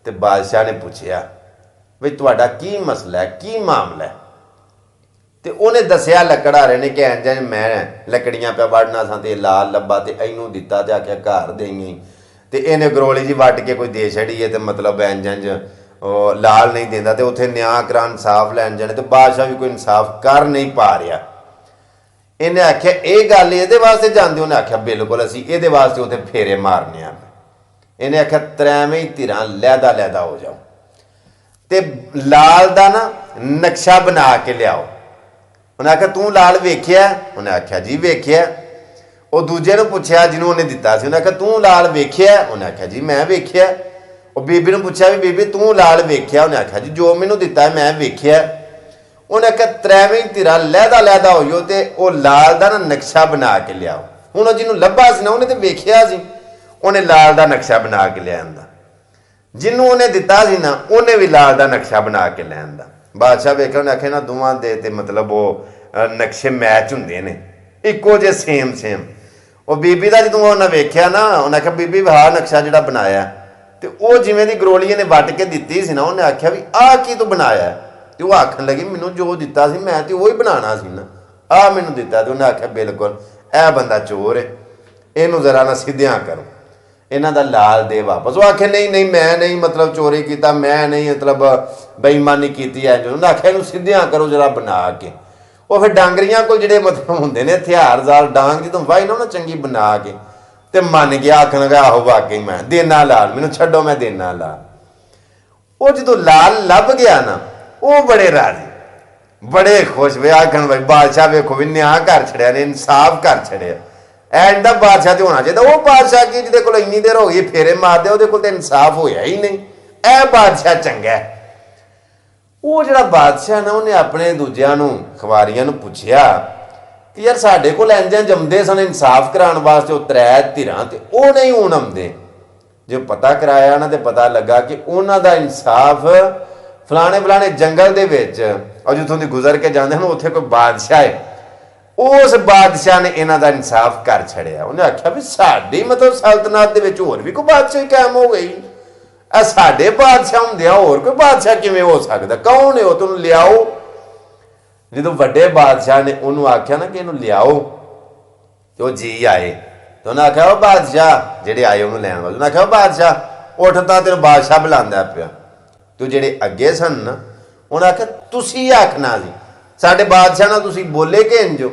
Speaker 1: ਤੇ ਬਾਦਸ਼ਾਹ ਨੇ ਪੁੱਛਿਆ ਵੀ ਤੁਹਾਡਾ ਕੀ ਮਸਲਾ ਹੈ, ਕੀ ਮਾਮਲਾ ਹੈ। ਤੇ ਉਹਨੇ ਦੱਸਿਆ ਲੱਕੜਹਾਰੇ ਨੇ ਕਿ ਇੰਝ ਮੈਂ ਲੱਕੜੀਆਂ ਪਿਆ ਵੜਨਾ ਸਾਂ ਤੇ ਲਾਲ ਲੱਭਾ ਤੇ ਇਹਨੂੰ ਦਿੱਤਾ ਤੇ ਆਖਿਆ ਘਰ ਦੇਈਂ, ਤੇ ਇਹਨੇ ਗਰੋਲੀ ਜੀ ਵੱਟ ਕੇ ਕੋਈ ਦੇ ਛੜੀ ਹੈ ਤੇ ਮਤਲਬ ਇੰਝ ਉਹ ਲਾਲ ਨਹੀਂ ਦਿੰਦਾ ਤੇ ਉੱਥੇ ਨਿਆਂ ਕਰਾਂ ਇਨਸਾਫ ਲੈਣ ਜਾਣੇ ਤੇ ਬਾਦਸ਼ਾਹ ਵੀ ਕੋਈ ਇਨਸਾਫ ਕਰ ਨਹੀਂ ਪਾ ਰਿਹਾ। ਇਹਨੇ ਆਖਿਆ ਇਹ ਗੱਲ ਇਹਦੇ ਵਾਸਤੇ ਜਾਂਦੇ। ਉਹਨੇ ਆਖਿਆ ਬਿਲਕੁਲ ਅਸੀਂ ਇਹਦੇ ਵਾਸਤੇ ਉੱਥੇ ਫੇਰੇ ਮਾਰਨੇ ਆ। ਇਹਨੇ ਆਖਿਆ ਤਰੈਵੇਂ ਹੀ ਧਿਰਾਂ ਲਹਿਦਾ ਹੋ ਜਾਓ ਤੇ ਲਾਲ ਦਾ ਨਾ ਨਕਸ਼ਾ ਬਣਾ ਕੇ ਲਿਆਓ। ਉਹਨੇ ਆਖਿਆ ਤੂੰ ਲਾਲ ਵੇਖਿਆ। ਉਹਨੇ ਆਖਿਆ ਜੀ ਵੇਖਿਆ। ਉਹ ਦੂਜੇ ਨੂੰ ਪੁੱਛਿਆ ਜਿਹਨੂੰ ਉਹਨੇ ਦਿੱਤਾ ਸੀ, ਉਹਨੇ ਆਖਿਆ ਤੂੰ ਲਾਲ ਵੇਖਿਆ। ਉਹਨੇ ਆਖਿਆ ਜੀ ਮੈਂ ਵੇਖਿਆ। ਉਹ ਬੀਬੀ ਨੂੰ ਪੁੱਛਿਆ ਵੀ ਬੀਬੀ ਤੂੰ ਲਾਲ ਵੇਖਿਆ। ਉਹਨੇ ਆਖਿਆ ਜੀ ਜੋ ਮੈਨੂੰ ਦਿੱਤਾ ਮੈਂ ਵੇਖਿਆ। ਉਹਨੇ ਆਖਿਆ ਤਰੈਵੇਂ ਹੀ ਧਿਰਾਂ ਲਹਿਦਾ ਹੋ ਜਾਓ ਤੇ ਉਹ ਲਾਲ ਦਾ ਨਾ ਨਕਸ਼ਾ ਬਣਾ ਕੇ ਲਿਆਓ। ਹੁਣ ਉਹ ਜਿਹਨੂੰ ਲੱਭਾ ਸੀ ਨਾ ਉਹਨੇ ਤੇ ਵੇਖਿਆ ਸੀ, ਉਹਨੇ ਲਾਲ ਦਾ ਨਕਸ਼ਾ ਬਣਾ ਕੇ ਲਿਆਂਦਾ। ਜਿਹਨੂੰ ਉਹਨੇ ਦਿੱਤਾ ਸੀ ਨਾ ਉਹਨੇ ਵੀ ਲਾਲ ਦਾ ਨਕਸ਼ਾ ਬਣਾ ਕੇ ਲਿਆਂਦਾ। ਬਾਦਸ਼ਾਹ ਵੇਖਿਆ, ਉਹਨੇ ਆਖਿਆ ਨਾ ਦੋਵਾਂ ਦੇ ਤੇ ਮਤਲਬ ਉਹ ਨਕਸ਼ੇ ਮੈਚ ਹੁੰਦੇ ਨੇ, ਇੱਕੋ ਜਿਹੇ ਸੇਮ। ਉਹ ਬੀਬੀ ਦਾ ਜਦੋਂ ਉਹਨੇ ਵੇਖਿਆ ਨਾ ਉਹਨੇ ਆਖਿਆ ਬੀਬੀ ਆਹ ਨਕਸ਼ਾ ਜਿਹੜਾ ਬਣਾਇਆ ਤੇ ਉਹ ਜਿਵੇਂ ਦੀ ਗਰੋਲੀ ਨੇ ਵੱਟ ਕੇ ਦਿੱਤੀ ਸੀ ਨਾ, ਉਹਨੇ ਆਖਿਆ ਵੀ ਆਹ ਕੀ ਤੂੰ ਬਣਾਇਆ। ਤੇ ਉਹ ਆਖਣ ਲੱਗੀ ਮੈਨੂੰ ਜੋ ਦਿੱਤਾ ਸੀ ਮੈਂ ਤੇ ਉਹੀ ਬਣਾਉਣਾ ਸੀ ਨਾ, ਆਹ ਮੈਨੂੰ ਦਿੱਤਾ। ਤੇ ਉਹਨੇ ਆਖਿਆ ਬਿਲਕੁਲ ਇਹ ਬੰਦਾ ਚੋਰ ਹੈ, ਇਹਨੂੰ ਜ਼ਰਾ ਨਾ ਸਿੱਧਿਆਂ ਕਰੋ, ਇਹਨਾਂ ਦਾ ਲਾਲ ਦੇ ਵਾਪਸ। ਉਹ ਆਖੇ ਨਹੀਂ ਮੈਂ ਨਹੀਂ ਮਤਲਬ ਚੋਰੀ ਕੀਤਾ, ਮੈਂ ਨਹੀਂ ਮਤਲਬ ਬੇਈਮਾਨੀ ਕੀਤੀ ਹੈ। ਉਹਨੇ ਆਖਿਆ ਇਹਨੂੰ ਸਿੱਧਿਆਂ ਕਰੋ ਜਰਾ ਬਣਾ ਕੇ। ਉਹ ਫਿਰ ਡਾਂਗਰੀਆਂ ਕੋਲ ਜਿਹੜੇ ਮਤਲਬ ਹੁੰਦੇ ਨੇ ਹਥਿਆਰਦਾਰ ਡਾਂਗ ਜਦੋਂ ਵਾਹੀ ਨਾ ਉਹਨਾਂ ਚੰਗੀ ਬਣਾ ਕੇ ਤੇ ਮੰਨ ਗਿਆ, ਆਖਣ ਲੱਗਾ ਆਹੋ ਵਾਕਈ ਮੈਂ ਦੇਨਾ ਲਾਲ, ਮੈਨੂੰ ਛੱਡੋ ਮੈਂ ਦੇਨਾ ਲਾਲ। ਉਹ ਜਦੋਂ ਲਾਲ ਲੱਭ ਗਿਆ ਨਾ ਉਹ ਬੜੇ ਰਾਜ਼ੀ, ਬੜੇ ਖੁਸ਼ ਹੋਏ, ਆਖਣ ਬਈ ਬਾਦਸ਼ਾਹ ਵੇਖੋ ਵੀ ਨਿਆਂ ਕਰ ਛੜਿਆ ਨੇ, ਇਨਸਾਫ ਕਰ ਛੜਿਆ। ਐਂਦਾ ਬਾਦਸ਼ਾਹ ਤੇ ਹੋਣਾ ਚਾਹੀਦਾ। ਉਹ ਬਾਦਸ਼ਾਹ ਕੀ ਜਿਹਦੇ ਕੋਲ ਇੰਨੀ ਦੇਰ ਹੋ ਗਈ ਫੇਰੇ ਮਾਰਦੇ, ਉਹਦੇ ਕੋਲ ਤੇ ਇਨਸਾਫ ਹੋਇਆ ਹੀ ਨਹੀਂ। ਇਹ ਬਾਦਸ਼ਾਹ ਚੰਗਾ। ਉਹ ਜਿਹੜਾ ਬਾਦਸ਼ਾਹ ਨਾ ਉਹਨੇ ਆਪਣੇ ਦੂਜਿਆਂ ਨੂੰ ਖਵਾਰੀਆਂ ਨੂੰ ਪੁੱਛਿਆ ਕਿ ਯਾਰ ਸਾਡੇ ਕੋਲ ਇੰਝ ਜੰਮਦੇ ਸਨ ਇਨਸਾਫ ਕਰਾਉਣ ਵਾਸਤੇ ਉਹ ਤਰੇ ਧਿਰਾਂ ਤੇ ਉਹ ਨਹੀਂ ਹੁਣ ਆਉਂਦੇ। ਜੇ ਪਤਾ ਕਰਾਇਆ ਨਾ ਤੇ ਪਤਾ ਲੱਗਾ ਕਿ ਉਹਨਾਂ ਦਾ ਇਨਸਾਫ ਫਲਾਣੇ ਜੰਗਲ ਦੇ ਵਿੱਚ ਔਰ ਜਿੱਥੋਂ ਦੀ ਗੁਜ਼ਰ ਕੇ ਜਾਂਦੇ ਹਨ ਉੱਥੇ ਕੋਈ ਬਾਦਸ਼ਾਹ ਹੈ, ਉਸ ਬਾਦਸ਼ਾਹ ਨੇ ਇਹਨਾਂ ਦਾ ਇਨਸਾਫ ਕਰ ਛੜਿਆ। ਉਹਨੇ ਆਖਿਆ ਵੀ ਸਾਡੀ ਮਤਲਬ ਸਲਤਨਤ ਦੇ ਵਿੱਚ ਹੋਰ ਵੀ ਕੋਈ ਬਾਦਸ਼ਾਹ ਕਾਇਮ ਹੋ ਗਈ, ਇਹ ਸਾਡੇ ਬਾਦਸ਼ਾਹ ਹੁੰਦੇ ਆ ਹੋਰ ਕੋਈ ਬਾਦਸ਼ਾਹ ਕਿਵੇਂ ਹੋ ਸਕਦਾ, ਕੌਣ ਹੈ ਉਹ, ਤੁਹਾਨੂੰ ਲਿਆਓ। ਜਦੋਂ ਵੱਡੇ ਬਾਦਸ਼ਾਹ ਨੇ ਉਹਨੂੰ ਆਖਿਆ ਨਾ ਕਿ ਇਹਨੂੰ ਲਿਆਓ ਤੇ ਉਹ ਜੀ ਆਏ ਤੇ ਉਹਨੇ ਆਖਿਆ ਉਹ ਬਾਦਸ਼ਾਹ ਜਿਹੜੇ ਆਏ ਉਹਨੂੰ ਲੈਣ ਵਾਲੇ, ਉਹਨੇ ਆਖਿਆ ਉਹ ਬਾਦਸ਼ਾਹ ਉੱਠ ਤਾਂ ਤੈਨੂੰ ਬਾਦਸ਼ਾਹ ਬੁਲਾਉਂਦਾ ਪਿਆ। ਤੇ ਜਿਹੜੇ ਅੱਗੇ ਸਨ ਨਾ ਉਹਨੇ ਆਖਿਆ ਤੁਸੀਂ ਆਖਣਾ ਸੀ ਸਾਡੇ ਬਾਦਸ਼ਾਹ ਨਾਲ ਤੁਸੀਂ ਬੋਲੇ ਕਿ ਇੰਜੋ।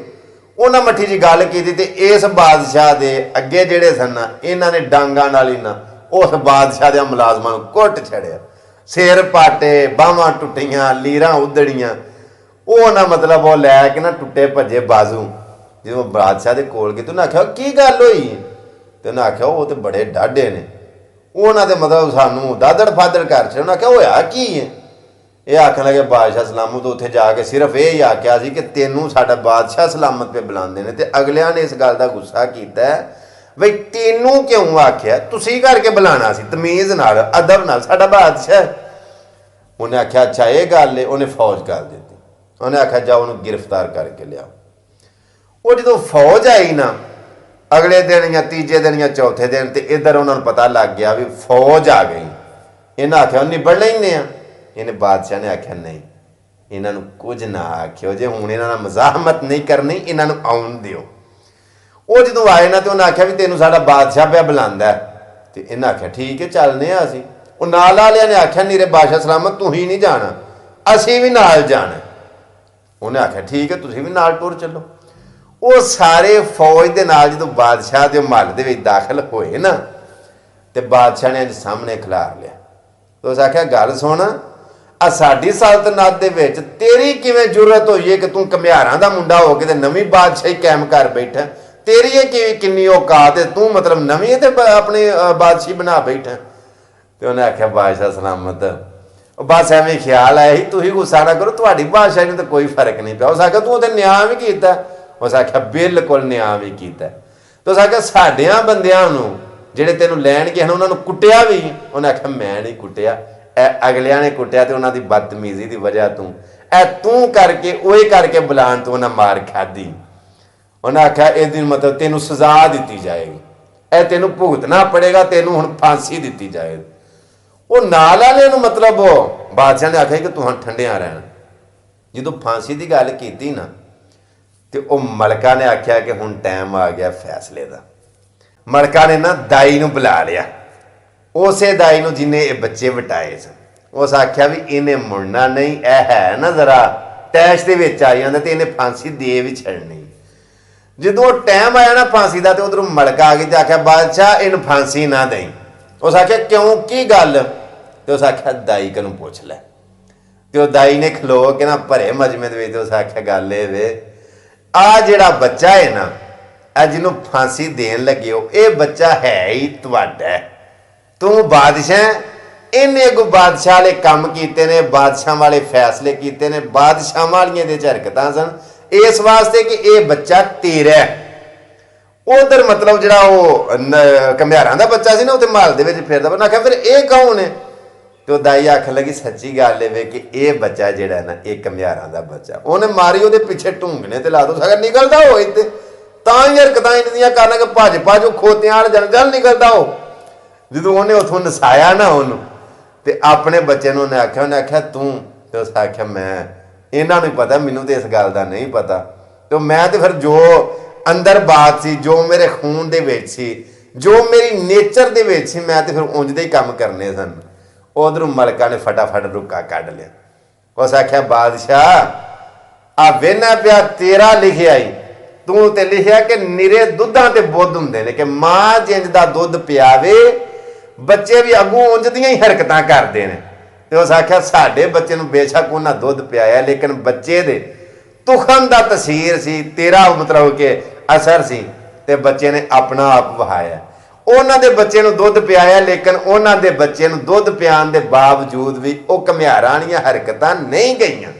Speaker 1: ਉਹਨਾਂ ਮੱਠੀ ਜੀ ਗੱਲ ਕੀਤੀ ਤੇ ਇਸ ਬਾਦਸ਼ਾਹ ਦੇ ਅੱਗੇ ਜਿਹੜੇ ਸਨ ਨਾ ਇਹਨਾਂ ਨੇ ਡਾਂਗਾਂ ਨਾਲ ਹੀ ਨਾ ਉਸ ਬਾਦਸ਼ਾਹ ਦੇ ਮੁਲਾਜ਼ਮਾਂ ਨੂੰ ਕੁੱਟ ਛੜਿਆ, ਸਿਰ ਪਾਟੇ, ਬਾਹਾਂ ਟੁੱਟੀਆਂ, ਲੀਰਾਂ ਉਧੜੀਆਂ। ਉਹ ਨਾ ਮਤਲਬ ਉਹ ਲੈ ਕੇ ਨਾ ਟੁੱਟੇ ਭੱਜੇ ਬਾਜ਼ੂ ਜਦੋਂ ਬਾਦਸ਼ਾਹ ਦੇ ਕੋਲ ਗਏ ਤੇ ਉਹਨੇ ਆਖਿਆ ਕੀ ਗੱਲ ਹੋਈ ਤੇ ਉਹਨੇ ਆਖਿਆ ਉਹ ਤੇ ਬੜੇ ਡਾਢੇ ਨੇ, ਉਹਨਾਂ ਦੇ ਮਤਲਬ ਸਾਨੂੰ ਦਾਦੜ ਫਾਦੜ ਕਰ ਛੱਡ। ਉਹਨੇ ਆਖਿਆ ਹੋਇਆ ਕੀ ਹੈ ਇਹ ਆਖਣ ਲੱਗੇ ਬਾਦਸ਼ਾਹ ਸਲਾਮਤ ਤੋਂ ਉੱਥੇ ਜਾ ਕੇ ਸਿਰਫ ਇਹ ਹੀ ਆਖਿਆ ਸੀ ਕਿ ਤੈਨੂੰ ਸਾਡਾ ਬਾਦਸ਼ਾਹ ਸਲਾਮਤ ਪੇ ਬੁਲਾਉਂਦੇ ਨੇ, ਤੇ ਅਗਲਿਆਂ ਨੇ ਇਸ ਗੱਲ ਦਾ ਗੁੱਸਾ ਕੀਤਾ ਬਈ ਤੈਨੂੰ ਕਿਉਂ ਆਖਿਆ, ਤੁਸੀਂ ਕਰਕੇ ਬੁਲਾਣਾ ਸੀ ਤਮੀਜ਼ ਨਾਲ ਅਦਬ ਨਾਲ, ਸਾਡਾ ਬਾਦਸ਼ਾਹ। ਉਹਨੇ ਆਖਿਆ ਅੱਛਾ ਇਹ ਗੱਲ ਹੈ। ਉਹਨੇ ਫੌਜ ਕਰ ਦਿੱਤੀ। ਉਹਨੇ ਆਖਿਆ ਜਾ ਉਹਨੂੰ ਗ੍ਰਿਫਤਾਰ ਕਰਕੇ ਲਿਆਓ। ਉਹ ਜਦੋਂ ਫੌਜ ਆਈ ਨਾ ਅਗਲੇ ਦਿਨ ਜਾਂ ਤੀਜੇ ਦਿਨ ਜਾਂ ਚੌਥੇ ਦਿਨ, ਤੇ ਇੱਧਰ ਉਹਨਾਂ ਨੂੰ ਪਤਾ ਲੱਗ ਗਿਆ ਵੀ ਫੌਜ ਆ ਗਈ। ਇਹਨਾਂ ਆਖਿਆ ਉਹ ਨਿਬੜ ਲੈਂਦੇ ਆ। ਇਹਨੇ ਬਾਦਸ਼ਾਹ ਨੇ ਆਖਿਆ ਨਹੀਂ, ਇਹਨਾਂ ਨੂੰ ਕੁਝ ਨਾ ਆਖਿਓ, ਜੇ ਹੁਣ ਇਹਨਾਂ ਨਾਲ ਮਜ਼ਾਹਮਤ ਨਹੀਂ ਕਰਨੀ, ਇਹਨਾਂ ਨੂੰ ਆਉਣ ਦਿਓ। ਉਹ ਜਦੋਂ ਆਏ ਨਾ ਤੇ ਉਹਨੇ ਆਖਿਆ ਵੀ ਤੈਨੂੰ ਸਾਡਾ ਬਾਦਸ਼ਾਹ ਪਿਆ ਬੁਲਾਉਂਦਾ, ਤੇ ਇਹਨਾਂ ਆਖਿਆ ਠੀਕ ਹੈ ਚੱਲਦੇ ਆ ਅਸੀਂ। ਉਹ ਨਾਲ ਵਾਲਿਆਂ ਨੇ ਆਖਿਆ ਨੀਰੇ ਬਾਦਸ਼ਾਹ ਸਲਾਮਤ ਤੂੰ ਹੀ ਨਹੀਂ ਜਾਣਾ, ਅਸੀਂ ਵੀ ਨਾਲ ਜਾਣਾ। ਉਹਨੇ ਆਖਿਆ ਠੀਕ ਹੈ ਤੁਸੀਂ ਵੀ ਨਾਲ ਟੁਰ ਚੱਲੋ। ਉਹ ਸਾਰੇ ਫੌਜ ਦੇ ਨਾਲ ਜਦੋਂ ਬਾਦਸ਼ਾਹ ਦੇ ਮਹੱਲ ਦੇ ਵਿੱਚ ਦਾਖਲ ਹੋਏ ਨਾ, ਤੇ ਬਾਦਸ਼ਾਹ ਨੇ ਅੱਜ ਸਾਹਮਣੇ ਖਿਲਾਰ ਲਿਆ। ਤੇ ਉਸ ਆਖਿਆ ਗੱਲ ਸੁਣ, ਆ ਸਾਡੀ ਸਲਤਨਤ ਦੇ ਵਿੱਚ ਤੇਰੀ ਕਿਵੇਂ ਜ਼ਰੂਰਤ ਹੋਈ ਹੈ ਕਿ ਤੂੰ ਘੁਮਿਆਰਾਂ ਦਾ ਮੁੰਡਾ ਹੋ ਕੇ ਤੇ ਨਵੀਂ ਬਾਦਸ਼ਾਹੀ ਕਾਇਮ ਕਰ ਬੈਠਾ, ਤੇਰੀ ਇਹ ਕਿੰਨੀ ਔਕਾਤ ਹੈ, ਤੂੰ ਮਤਲਬ ਨਵੀਂ ਤੇ ਆਪਣੀ ਬਾਦਸ਼ਾਹੀ ਬਣਾ ਬੈਠਾ। ਤੇ ਉਹਨੇ ਆਖਿਆ ਬਾਦਸ਼ਾਹ ਸਲਾਮਤ ਬਸ ਐਵੇਂ ਖਿਆਲ ਆਇਆ ਸੀ, ਤੁਸੀਂ ਗੁੱਸਾ ਨਾ ਕਰੋ, ਤੁਹਾਡੀ ਬਾਦਸ਼ਾਹੀ ਨੂੰ ਤਾਂ ਕੋਈ ਫਰਕ ਨਹੀਂ ਪਿਆ। ਉਸ ਆਖਿਆ ਤੂੰ ਉਹਦੇ ਨਿਆਂ ਵੀ ਕੀਤਾ। ਉਸ ਆਖਿਆ ਬਿਲਕੁਲ ਨਿਆਂ ਵੀ ਕੀਤਾ। ਤੇ ਉਸ ਆਖਿਆ ਸਾਡਿਆਂ ਬੰਦਿਆਂ ਨੂੰ ਜਿਹੜੇ ਤੈਨੂੰ ਲੈਣ ਗਏ ਹਨ ਉਹਨਾਂ ਨੂੰ ਕੁੱਟਿਆ ਵੀ। ਉਹਨੇ ਆਖਿਆ ਮੈਂ ਨਹੀਂ ਕੁੱਟਿਆ, ਇਹ ਅਗਲਿਆਂ ਨੇ ਕੁੱਟਿਆ, ਤੇ ਉਹਨਾਂ ਦੀ ਬਦਤਮੀਜ਼ੀ ਦੀ ਵਜ੍ਹਾ ਤੂੰ ਕਰਕੇ ਉਹੀ ਕਰਕੇ ਬੁਲਾਉਣ ਤੋਂ ਉਹਨਾਂ ਮਾਰ ਖਾਧੀ। ਉਹਨੇ ਆਖਿਆ ਇਹਦੀ ਮਤਲਬ ਤੈਨੂੰ ਸਜ਼ਾ ਦਿੱਤੀ ਜਾਏਗੀ, ਇਹ ਤੈਨੂੰ ਭੁਗਤਣਾ ਪੜੇਗਾ, ਤੈਨੂੰ ਹੁਣ ਫਾਂਸੀ ਦਿੱਤੀ ਜਾਏਗੀ। ਉਹ ਨਾਲ ਵਾਲੇ ਨੂੰ ਮਤਲਬ ਬਾਦਸ਼ਾਹ ਨੇ ਆਖਿਆ ਕਿ ਤੂੰ ਹੁਣ ਠੰਡਿਆਂ ਰਹਿਣਾ। ਜਦੋਂ ਫਾਂਸੀ ਦੀ ਗੱਲ ਕੀਤੀ ਨਾ, ਤੇ ਉਹ ਮਲਕਾ ਨੇ ਆਖਿਆ ਕਿ ਹੁਣ ਟਾਈਮ ਆ ਗਿਆ ਫੈਸਲੇ ਦਾ। ਮਲਕਾ ਨੇ ਨਾ ਦਾਈ ਨੂੰ ਬੁਲਾ ਲਿਆ, ਉਸੇ ਦਾਈ ਨੂੰ ਜਿਹਨੇ ਇਹ ਬੱਚੇ ਵਟਾਏ ਸਨ। ਉਸ ਆਖਿਆ ਵੀ ਇਹਨੇ ਮੁੜਨਾ ਨਹੀਂ, ਇਹ ਹੈ ਨਾ ਜ਼ਰਾ ਤੈਸ਼ ਦੇ ਵਿੱਚ ਆ ਜਾਂਦਾ, ਤੇ ਇਹਨੇ ਫਾਂਸੀ ਦੇ ਵੀ ਛੱਡਣੀ। ਜਦੋਂ ਟਾਈਮ ਆਇਆ ਨਾ ਫਾਂਸੀ ਦਾ, ਤੇ ਉਧਰੋਂ ਮਲਕਾ ਆ ਗਈ ਤੇ ਆਖਿਆ ਬਾਦਸ਼ਾਹ ਇਹਨੂੰ ਫਾਂਸੀ ਨਾ ਦੇਈ। ਉਸ ਆਖਿਆ ਕਿਉਂ, ਕੀ ਗੱਲ? ਤੇ ਉਸ ਆਖਿਆ ਦਾਈ ਕਨੂੰ ਪੁੱਛ ਲੈ। ਤੇ ਉਹ ਦਾਈ ਨੇ ਖਲੋ ਕੇ ਨਾ ਭਰੇ ਮਜਮੇ ਦੇ ਵਿੱਚ ਉਸ ਆਖਿਆ ਗੱਲ ਇਹ ਵੇ, ਆ ਜਿਹੜਾ ਬੱਚਾ ਹੈ ਨਾ, ਇਹ ਜਿਹਨੂੰ ਫਾਂਸੀ ਦੇਣ ਲੱਗੇ ਹੋ, ਇਹ ਬੱਚਾ ਹੈ ਹੀ ਤੁਹਾਡਾ। ਤੂੰ ਬਾਦਸ਼ਾਹ, ਇਹਨੇ ਅੱਗੋਂ ਬਾਦਸ਼ਾਹ ਵਾਲੇ ਕੰਮ ਕੀਤੇ ਨੇ, ਬਾਦਸ਼ਾਹ ਵਾਲੇ ਫੈਸਲੇ ਕੀਤੇ ਨੇ, ਬਾਦਸ਼ਾਹ ਵਾਲੀਆਂ ਦੇ ਹਰਕਤਾਂ ਸਨ, ਇਸ ਵਾਸਤੇ ਕਿ ਇਹ ਬੱਚਾ ਤੇਰਾ। ਉਧਰ ਮਤਲਬ ਜਿਹੜਾ ਉਹ ਘੁਮਿਆਰਾਂ ਦਾ ਬੱਚਾ ਸੀ ਨਾ, ਉੱਥੇ ਮਹੱਲ ਦੇ ਵਿੱਚ ਫਿਰਦਾ। ਉਹਨਾਂ ਆਖਿਆ ਫਿਰ ਇਹ ਕੌਣ ਹੈ? ਤੇ ਉਹ ਦਾਈ ਆਖਣ ਲੱਗੀ ਸੱਚੀ ਗੱਲ ਇਹ ਕਿ ਇਹ ਬੱਚਾ ਜਿਹੜਾ ਨਾ, ਇਹ ਘੁਮਿਆਰਾਂ ਦਾ ਬੱਚਾ। ਉਹਨੇ ਮਾਰੀ ਉਹਦੇ ਪਿੱਛੇ ਢੂੰਗਣੇ ਤੇ ਲਾ ਦੋ, ਸਗਰ ਨਿਕਲਦਾ ਹੋ ਇੱਥੇ ਤਾਂ ਹੀ ਹਰਕਤਾਂ ਇੰਨੀਆਂ ਕਰਨ ਕਿ ਭੱਜ ਭੱਜ ਉਹ ਖੋਤਿਆਂ ਵਾਲ ਜਲ ਨਿਕਲਦਾ ਹੋ। ਜਦੋਂ ਉਹਨੇ ਉੱਥੋਂ ਨਸਾਇਆ ਨਾ ਉਹਨੂੰ, ਤੇ ਆਪਣੇ ਬੱਚੇ ਨੂੰ ਉਹਨੇ ਆਖਿਆ ਤੂੰ। ਤੇ ਉਸ ਆਖਿਆ ਮੈਂ, ਇਹਨਾਂ ਨੂੰ ਪਤਾ, ਮੈਨੂੰ ਤੇ ਇਸ ਗੱਲ ਦਾ ਨਹੀਂ ਪਤਾ। ਤੇ ਮੈਂ ਤੇ ਫਿਰ ਜੋ ਅੰਦਰ ਬਾਤ ਸੀ, ਜੋ ਮੇਰੇ ਖੂਨ ਦੇ ਵਿੱਚ ਸੀ, ਜੋ ਮੇਰੀ ਨੇਚਰ ਦੇ ਵਿੱਚ ਸੀ, ਮੈਂ ਤੇ ਫਿਰ ਉਂਝ ਦੇ ਹੀ ਕੰਮ ਕਰਨੇ ਸਨ। ਉਧਰੋਂ ਮਲਕਾ ਨੇ ਫਟਾਫਟ ਰੁੱਕਾ ਕੱਢ ਲਿਆ। ਉਸ ਆਖਿਆ ਬਾਦਸ਼ਾਹ ਆ ਵੇਨਾ ਪਿਆ ਤੇਰਾ ਲਿਖਿਆ ਹੀ, ਤੂੰ ਤੇ ਲਿਖਿਆ ਕਿ ਨਿਰੇ ਦੁੱਧਾਂ ਤੇ ਬੁੱਧ ਹੁੰਦੇ ਨੇ, ਕਿ ਮਾਂ ਜਿੰਜ ਦਾ ਦੁੱਧ ਪਿਆਵੇ ਬੱਚੇ ਵੀ ਅੱਗੋਂ ਉਂਝ ਦੀਆਂ ਹੀ ਹਰਕਤਾਂ ਕਰਦੇ ਨੇ। ਤੇ ਉਸ ਆਖਿਆ ਸਾਡੇ ਬੱਚੇ ਨੂੰ ਬੇਸ਼ੱਕ ਉਹਨਾਂ ਦੁੱਧ ਪਿਆਇਆ, ਲੇਕਿਨ ਬੱਚੇ ਦੇ ਤੁਖਮ ਦਾ ਤਸੀਰ ਸੀ, ਤੇਰਾ ਮਤਲਬ ਕਿ ਅਸਰ ਸੀ, ਤੇ ਬੱਚੇ ਨੇ ਆਪਣਾ ਆਪ ਵਹਾਇਆ। ਉਹਨਾਂ ਦੇ ਬੱਚੇ ਨੂੰ ਦੁੱਧ ਪਿਆਇਆ, ਲੇਕਿਨ ਉਹਨਾਂ ਦੇ ਬੱਚੇ ਨੂੰ ਦੁੱਧ ਪਿਆਉਣ ਦੇ ਬਾਵਜੂਦ ਵੀ ਉਹ ਘੁਮਿਆਰਾਂ ਵਾਲੀਆਂ ਹਰਕਤਾਂ ਨਹੀਂ ਗਈਆਂ।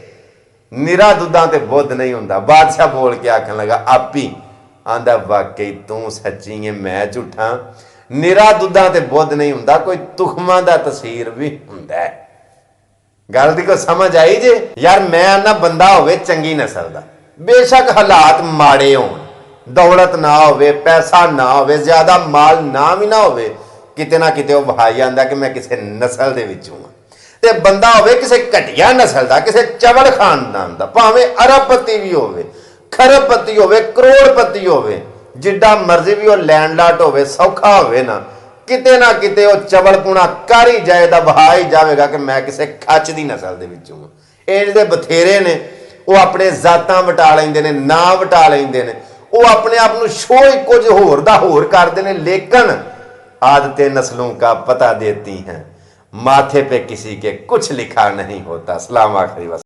Speaker 1: ਨਿਰਾ ਦੁੱਧਾਂ ਤੇ ਬੁੱਧ ਨਹੀਂ ਹੁੰਦਾ। ਬਾਦਸ਼ਾਹ ਬੋਲ ਕੇ ਆਖਣ ਲੱਗਾ ਆਪੀ, ਆਂਦਾ ਵਾਕਈ ਤੂੰ ਸੱਚੀ ਹੈ, ਮੈਂ ਝੂਠਾ। ਨਿਰਾ ਦੁੱਧਾਂ ਤੇ ਬੁੱਧ ਨਹੀਂ ਹੁੰਦਾ, ਕੋਈ ਤੁਖਮਾਂ ਦਾ ਤਸੀਰ ਵੀ ਹੁੰਦਾ ਹੈ। ਗੱਲ ਦੀ ਕੋਈ ਸਮਝ ਆਈ ਜੇ? ਯਾਰ ਮੈਂ ਨਾ ਬੰਦਾ ਹੋਵੇ ਚੰਗੀ ਨਸਲ ਦਾ, ਬੇਸ਼ੱਕ ਹਾਲਾਤ ਮਾੜੇ ਹੋਣ, ਦੌਲਤ ਨਾ ਹੋਵੇ, ਪੈਸਾ ਨਾ ਹੋਵੇ, ਜ਼ਿਆਦਾ ਮਾਲ ਨਾ ਵੀ ਨਾ ਹੋਵੇ, ਕਿਤੇ ਨਾ ਕਿਤੇ ਉਹ ਵਹਾਈ ਜਾਂਦਾ ਕਿ ਮੈਂ ਕਿਸੇ ਨਸਲ ਦੇ ਵਿੱਚੋਂ ਹਾਂ। ਤੇ ਬੰਦਾ ਹੋਵੇ ਕਿਸੇ ਘਟੀਆ ਨਸਲ ਦਾ, ਕਿਸੇ ਚਵਲ ਖਾਨਦਾਨ ਦਾ, ਭਾਵੇਂ ਅਰਬਪਤੀ ਵੀ ਹੋਵੇ, ਖਰਬਪਤੀ ਹੋਵੇ, ਕਰੋੜਪਤੀ ਹੋਵੇ, ਜਿੱਡਾ ਮਰਜ਼ੀ ਵੀ ਉਹ ਲੈਂਡਲਾਟ ਹੋਵੇ, ਸੌਖਾ ਹੋਵੇ ਨਾ ਕਿਤੇ ਉਹ ਚਵਲਪੁਣਾ ਕਰ ਹੀ ਜਾਏਗਾ, ਵਹਾ ਹੀ ਜਾਵੇਗਾ ਕਿ ਮੈਂ ਕਿਸੇ ਖੱਚ ਦੀ ਨਸਲ ਦੇ ਵਿੱਚੋਂ ਹਾਂ। ਇਹ ਜਿਹੜੇ ਬਥੇਰੇ ਨੇ ਉਹ ਆਪਣੇ ਜ਼ਾਤਾਂ ਵਟਾ ਲੈਂਦੇ ਨੇ, ਨਾਂ ਵਟਾ ਲੈਂਦੇ ਨੇ, ਉਹ ਆਪਣੇ ਆਪ ਨੂੰ ਸ਼ੋਅ ਹੀ ਕੁਝ ਹੋਰ ਦਾ ਹੋਰ ਕਰਦੇ ਨੇ, ਲੇਕਿਨ आदतें नस्लों का पता देती हैं, माथे पे किसी के कुछ लिखा नहीं होता। सलाम आखिरी।